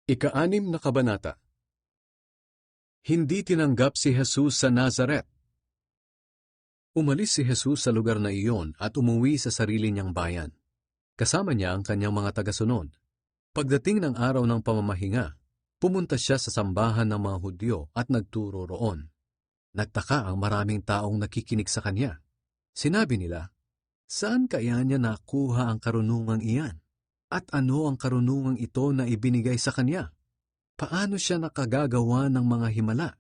Ika-6 na kabanata. Hindi tinanggap si Jesus sa Nazaret. Umalis si Jesus sa lugar na iyon at umuwi sa sarili niyang bayan. Kasama niya ang kanyang mga tagasunod. Pagdating ng araw ng pamamahinga, pumunta siya sa sambahan ng mga Hudyo at nagturo roon. Nagtaka ang maraming taong nakikinig sa kanya. Sinabi nila, "Saan kaya niya nakuha ang karunungang iyan? At ano ang karunungang ito na ibinigay sa kanya? Paano siya nakagagawa ng mga himala?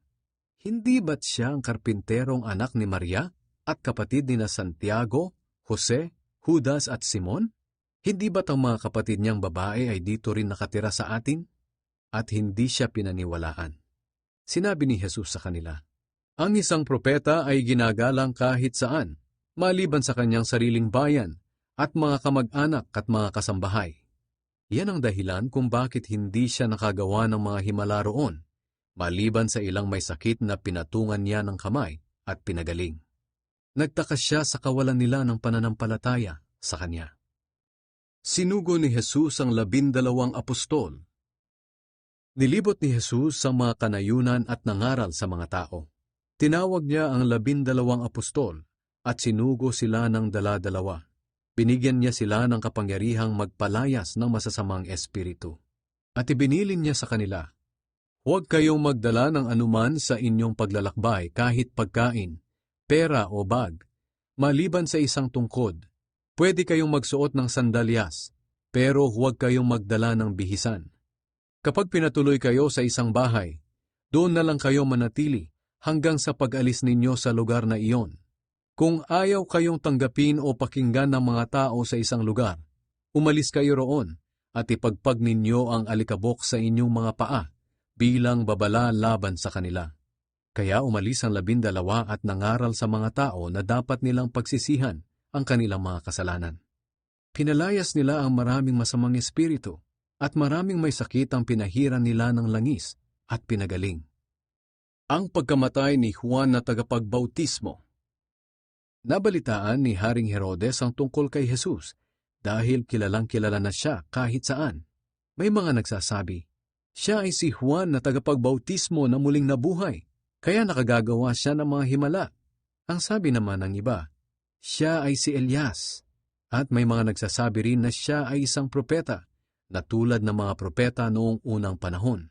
Hindi ba't siya ang karpinterong anak ni Maria at kapatid ni Santiago, Jose, Judas at Simon? Hindi ba't ang mga kapatid niyang babae ay dito rin nakatira sa atin?" At hindi siya pinaniwalaan. Sinabi ni Jesus sa kanila, "Ang isang propeta ay ginagalang kahit saan, maliban sa kanyang sariling bayan, at mga kamag-anak at mga kasambahay. Yan ang dahilan kung bakit hindi siya nakagawa ng mga himala roon, maliban sa ilang may sakit na pinatungan niya ng kamay at pinagaling." Nagtaka siya sa kawalan nila ng pananampalataya sa kanya. Sinugo ni Jesus ang 12 apostol. Nilibot ni Jesus sa mga kanayunan at nangaral sa mga tao. Tinawag niya ang 12 apostol at sinugo sila ng dala-dalawa. Binigyan niya sila ng kapangyarihang magpalayas ng masasamang espiritu. At ibinilin niya sa kanila, "Huwag kayong magdala ng anuman sa inyong paglalakbay kahit pagkain, pera o bag, maliban sa isang tungkod. Pwede kayong magsuot ng sandalyas, pero huwag kayong magdala ng bihisan. Kapag pinatuloy kayo sa isang bahay, doon na lang kayo manatili hanggang sa pag-alis ninyo sa lugar na iyon. Kung ayaw kayong tanggapin o pakinggan ng mga tao sa isang lugar, umalis kayo roon at ipagpag ninyo ang alikabok sa inyong mga paa bilang babala laban sa kanila." Kaya umalis ang 12 at nangaral sa mga tao na dapat nilang pagsisihan ang kanilang mga kasalanan. Pinalayas nila ang maraming masamang espiritu at maraming may sakit ang pinahiran nila ng langis at pinagaling. Ang pagkamatay ni Juan na tagapagbautismo. Nabalitaan ni Haring Herodes ang tungkol kay Jesus dahil kilalang-kilala na siya kahit saan. May mga nagsasabi, siya ay si Juan na tagapagbautismo na muling nabuhay, kaya nakagagawa siya ng mga himala. Ang sabi naman ng iba, siya ay si Elias. At may mga nagsasabi rin na siya ay isang propeta, na tulad ng mga propeta noong unang panahon.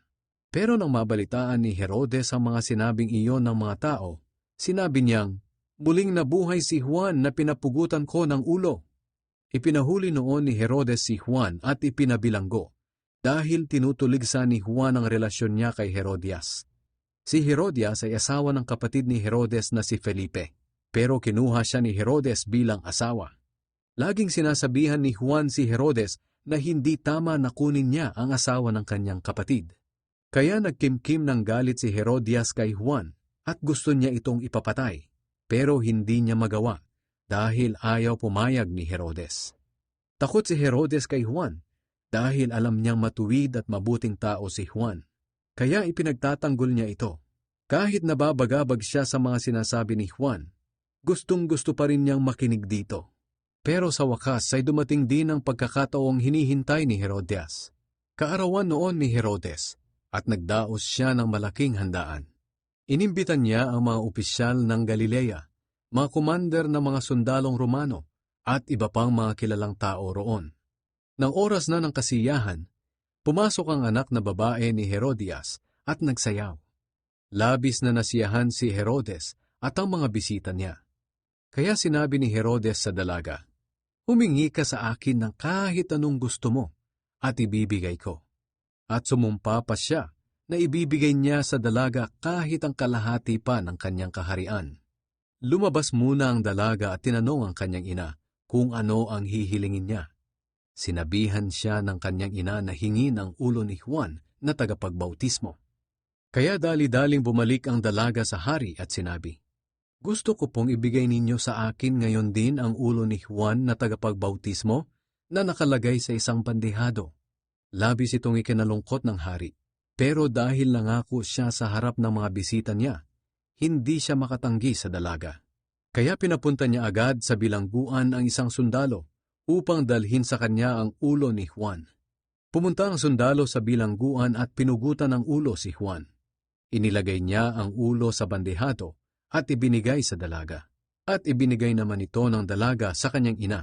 Pero nang mabalitaan ni Herodes ang mga sinabing iyon ng mga tao, sinabi niyang, "Muling nabuhay si Juan na pinapugutan ko ng ulo." Ipinahuli noon ni Herodes si Juan at ipinabilanggo, dahil tinutuligsa ni Juan ang relasyon niya kay Herodias. Si Herodias ay asawa ng kapatid ni Herodes na si Felipe, pero kinuha siya ni Herodes bilang asawa. Laging sinasabihan ni Juan si Herodes na hindi tama na kunin niya ang asawa ng kanyang kapatid. Kaya nagkimkim ng galit si Herodias kay Juan at gusto niya itong ipapatay. Pero hindi niya magawa dahil ayaw pumayag ni Herodes. Takot si Herodes kay Juan dahil alam niyang matuwid at mabuting tao si Juan. Kaya ipinagtatanggol niya ito. Kahit nababagabag siya sa mga sinasabi ni Juan, gustong-gusto pa rin niyang makinig dito. Pero sa wakas ay dumating din ang pagkakataong hinihintay ni Herodias. Kaarawan noon ni Herodes at nagdaos siya ng malaking handaan. Inimbitan niya ang mga opisyal ng Galilea, mga komander ng mga sundalong Romano, at iba pang mga kilalang tao roon. Nang oras na ng kasiyahan, pumasok ang anak na babae ni Herodias at nagsayaw. Labis na nasiyahan si Herodes at ang mga bisita niya. Kaya sinabi ni Herodes sa dalaga, "Humingi ka sa akin ng kahit anong gusto mo at ibibigay ko." At sumumpa pa siya na ibibigay niya sa dalaga kahit ang kalahati pa ng kanyang kaharian. Lumabas muna ang dalaga at tinanong ang kanyang ina kung ano ang hihilingin niya. Sinabihan siya ng kanyang ina na hingin ang ulo ni Juan na tagapagbautismo. Kaya dali-daling bumalik ang dalaga sa hari at sinabi, "Gusto ko pong ibigay ninyo sa akin ngayon din ang ulo ni Juan na tagapagbautismo na nakalagay sa isang bandehado." Labis itong ikinalungkot ng hari. Pero dahil nangako siya sa harap ng mga bisita niya, hindi siya makatanggi sa dalaga. Kaya pinapunta niya agad sa bilangguan ang isang sundalo upang dalhin sa kanya ang ulo ni Juan. Pumunta ang sundalo sa bilangguan at pinugutan ng ulo si Juan. Inilagay niya ang ulo sa bandehado at ibinigay sa dalaga. At ibinigay naman ito ng dalaga sa kanyang ina.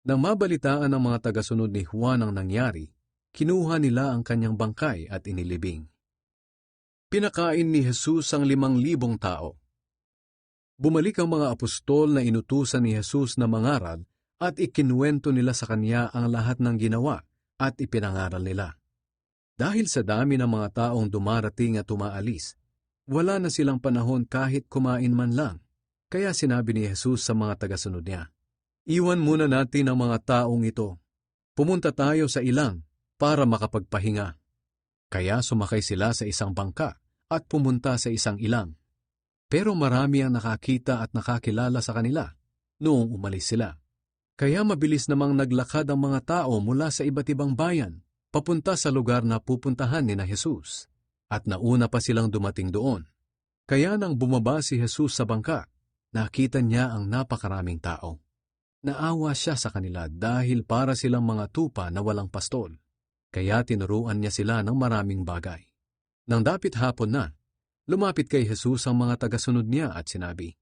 Nang mabalitaan ng mga tagasunod ni Juan ang nangyari, kinuha nila ang kanyang bangkay at inilibing. Pinakain ni Jesus ang 5,000 tao. Bumalik ang mga apostol na inutusan ni Jesus na mangaral at ikinuwento nila sa kanya ang lahat ng ginawa at ipinangaral nila. Dahil sa dami ng mga taong dumarating at umaalis, wala na silang panahon kahit kumain man lang. Kaya sinabi ni Jesus sa mga tagasunod niya, "Iwan muna natin ang mga taong ito. Pumunta tayo sa ilang para makapagpahinga." Kaya sumakay sila sa isang bangka at pumunta sa isang ilang. Pero marami ang nakakita at nakakilala sa kanila noong umalis sila. Kaya mabilis namang naglakad ang mga tao mula sa iba't ibang bayan papunta sa lugar na pupuntahan ni na Jesus. At nauna pa silang dumating doon. Kaya nang bumaba si Jesus sa bangka, nakita niya ang napakaraming tao. Naawa siya sa kanila dahil para silang mga tupa na walang pastol. Kaya tinuruan niya sila ng maraming bagay. Nang dapit hapon na, lumapit kay Jesus ang mga tagasunod niya at sinabi,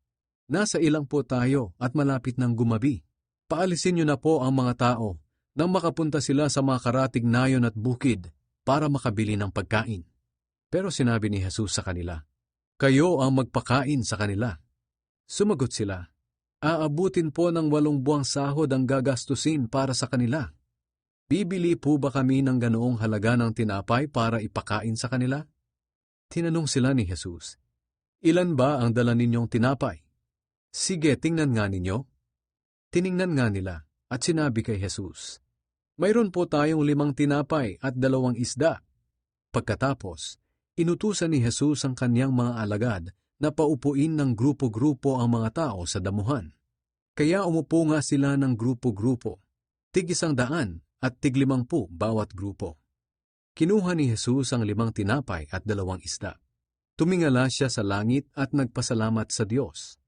"Nasa ilang po tayo at malapit ng gumabi. Paalisin niyo na po ang mga tao nang makapunta sila sa mga karatig nayon at bukid para makabili ng pagkain." Pero sinabi ni Jesus sa kanila, "Kayo ang magpakain sa kanila." Sumagot sila, "Aabutin po ng 8 buwang sahod ang gagastusin para sa kanila. Bibili po ba kami ng ganoong halaga ng tinapay para ipakain sa kanila?" Tinanong sila ni Jesus, "Ilan ba ang dala ninyong tinapay?" "Sige, tingnan nga ninyo." Tiningnan nga nila at sinabi kay Jesus, "Mayroon po tayong 5 tinapay at 2 isda." Pagkatapos, inutusan ni Jesus ang kanyang mga alagad na paupuin ng grupo-grupo ang mga tao sa damuhan. Kaya umupo nga sila ng grupo-grupo, tig-100 at tig-50 bawat grupo. Kinuha ni Jesus ang 5 tinapay at 2 isda. Tumingala siya sa langit at nagpasalamat sa Diyos.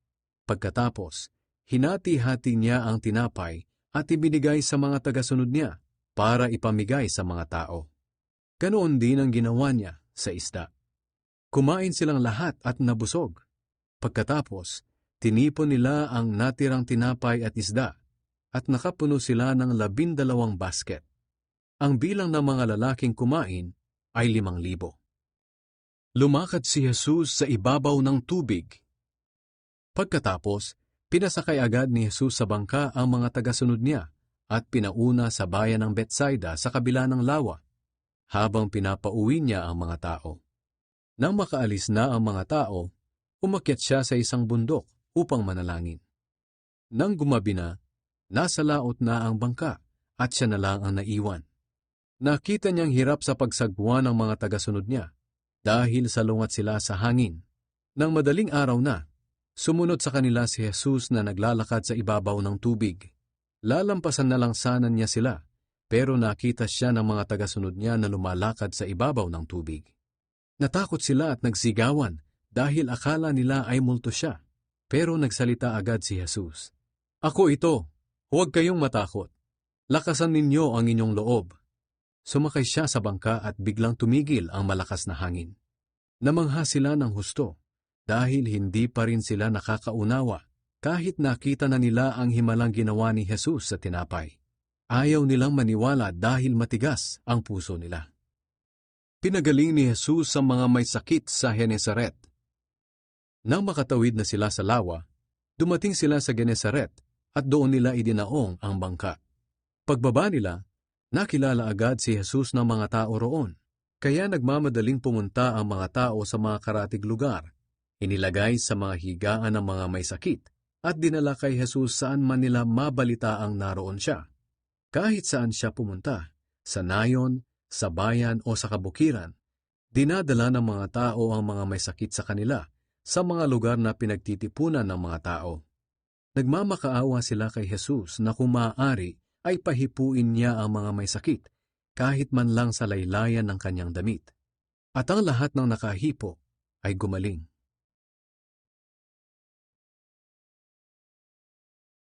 Pagkatapos, hinati-hati niya ang tinapay at ibinigay sa mga tagasunod niya para ipamigay sa mga tao. Ganoon din ang ginawa niya sa isda. Kumain silang lahat at nabusog. Pagkatapos, tinipon nila ang natirang tinapay at isda at nakapuno sila ng 12 basket. Ang bilang ng mga lalaking kumain ay 5,000. Lumakad si Jesus sa ibabaw ng tubig. Pagkatapos, pinasakay agad ni Jesus sa bangka ang mga tagasunod niya at pinauna sa bayan ng Betsaida sa kabila ng lawa, habang pinapauwi niya ang mga tao. Nang makaalis na ang mga tao, umakyat siya sa isang bundok upang manalangin. Nang gumabi na, nasa laot na ang bangka at siya na lang ang naiwan. Nakita niyang hirap sa pagsagwa ng mga tagasunod niya dahil salungat sila sa hangin. Nang madaling araw na, sumunod sa kanila si Jesus na naglalakad sa ibabaw ng tubig. Lalampasan na lang sana niya sila, pero nakita siya ng mga tagasunod niya na lumalakad sa ibabaw ng tubig. Natakot sila at nagsigawan dahil akala nila ay multo siya. Pero nagsalita agad si Jesus, "Ako ito, huwag kayong matakot. Lakasan ninyo ang inyong loob." Sumakay siya sa bangka at biglang tumigil ang malakas na hangin. Namangha sila ng husto dahil hindi pa rin sila nakakaunawa kahit nakita na nila ang himalang ginawa ni Jesus sa tinapay. Ayaw nilang maniwala dahil matigas ang puso nila. Pinagaling ni Jesus ang mga may sakit sa Genesaret. Nang makatawid na sila sa lawa, dumating sila sa Genesaret at doon nila idinaong ang bangka. Pagbaba nila, nakilala agad si Jesus ng mga tao roon. Kaya nagmamadaling pumunta ang mga tao sa mga karatig lugar. Inilagay sa mga higaan ng mga may sakit at dinala kay Jesus saan man nila mabalitaang naroon siya. Kahit saan siya pumunta, sa nayon, sa bayan o sa kabukiran, dinadala ng mga tao ang mga may sakit sa kanila sa mga lugar na pinagtitipunan ng mga tao. Nagmamakaawa sila kay Jesus na kung maaari ay pahipuin niya ang mga may sakit kahit man lang sa laylayan ng kanyang damit. At ang lahat ng nakahipo ay gumaling.